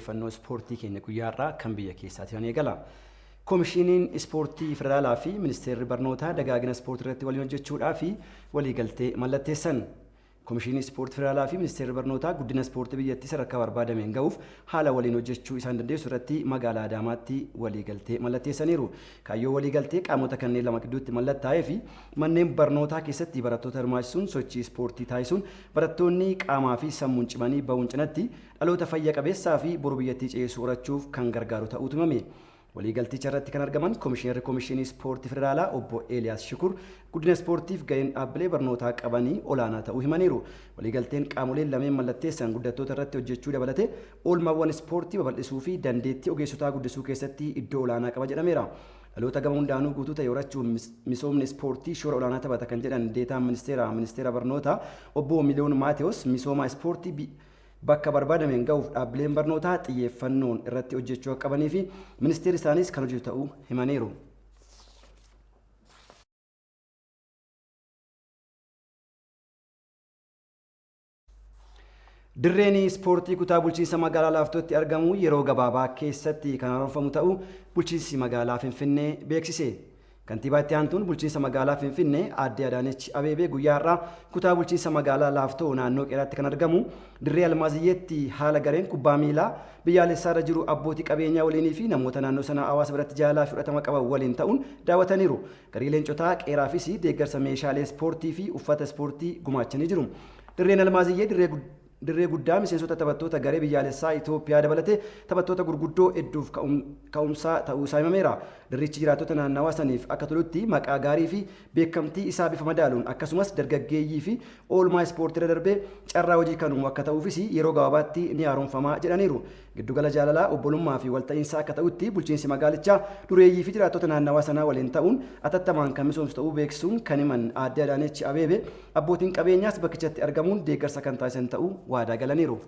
Fannoo ispoortii keenya guyyaarraa kan biyya keessaati waan eegala. Koomishiniin ispoortii federaalaa fi ministeerri barnootaa dagaagina ispoortii irratti waliin hojjechuudhaa fi waliigaltee mallatteessan. Koomishiniin ispoortii federaalaa fi ministeerri barnootaa guddina ispoortii biyyattii sadarkaa barbaadameen ga'uuf haala waliin hojjechuu isaan dandeessu irratti magaalaa Adaamaatti waliigaltee mallatteessaniiru. Kaayyoo waliigaltee qaamota kanneen lama gidduutti mallattaa'ee fi manneen barnootaa keessatti barattoota hirmaachisuun sochii ispoortii taasisuun barattoonni qaamaa fi sammuun cimanii bahuun cinatti dhaloota fayya qabeessaa fi boru biyyattii ceesuu horachuuf kan gargaaru ta'uutu himame. Waliigalticha irratti kan argaman Koomishinii Ispoortii Federaalaa Obbo Eeliyaas Shukur guddina ispoortiif gaheen dhaabbilee barnootaa qabanii olaanaa ta'uu himaniiru. Waliigalteen qaamoleen lameen mallatteessan guddattoota irratti hojjechuu dabalatee oolmaawwan ispoortii babal'isuu fi dandeettii ogeessotaa guddisuu keessatti iddoo olaanaa qaba jedhameera. Dhaloota gama hundaanuu guutuu ta'e horachuun misoomni ispoortii shoora olaanaa taphata kan jedhan deetaan ministeera barnootaa Obbo Miliyoon Maatewoos misooma ispoortii bakka barbaadameen ga'uuf dhaabbileen barnootaa xiyyeeffannoon irratti hojjechuu akka qabanii fi ministeerri isaanis kan hojjetu ta'uu himaniiru. Dirreen ispoortii kutaa bulchiinsa magaalaa Laaftootti argamu yeroo gabaabaa keessatti kan haaromfamu ta'uu bulchiinsi magaalaa Finfinnee beeksise. Kantiibaa itti aantuun bulchiinsa magaalaa Finfinnee Aadde Adaanech Abeebee guyyaa har'aa kutaa bulchiinsa magaalaa Laaftoo naannoo Qeeraatti kan argamu dirree Almaaziyyeetti haala gareen kubbaa miilaa biyyaalessaa irra jiru abbootii qabeenyaa waliinii fi namoota naannoo sanaa hawaasa biratti jaalala fudhatama qaban waliin ta'uun daawwataniiru. Garee leencotaa Qeeraafis deeggarsa meeshaalee ispoortii fi uffata ispoortii gumaachanii jiru. Dirreen Almaaziyyee dirree guddaa miseensota taphattoota garee biyyaalessaa Itoophiyaa dabalatee taphattoota gurguddoo hedduuf ka'umsaa ta'uu isaa himameera. Dirrichi jiraattota naannawaa saniif akka tolutti maqaa gaarii fi beekamtii isaa bifa madaaluun akkasumas dargaggeeyyii fi oolmaa ispoortii irra darbee carraa hojii kanuu akka ta'uufis yeroo gabaabaatti ni haaromfamaa jedhaniiru. Giddugala jaalalaa obbolummaa fi walta'iinsaa akka ta'utti bulchiinsi magaalichaa dureeyyii fi jiraattota naannawaa sanaa waliin ta'uun atattamaan kan misoomsu ta'uu beeksisuun kan himan Aadde Adaanech Abeebee abbootiin qabeenyaas bakkichatti argamuun deeggarsa kan taasisan ta'uu waadaa galaniiru.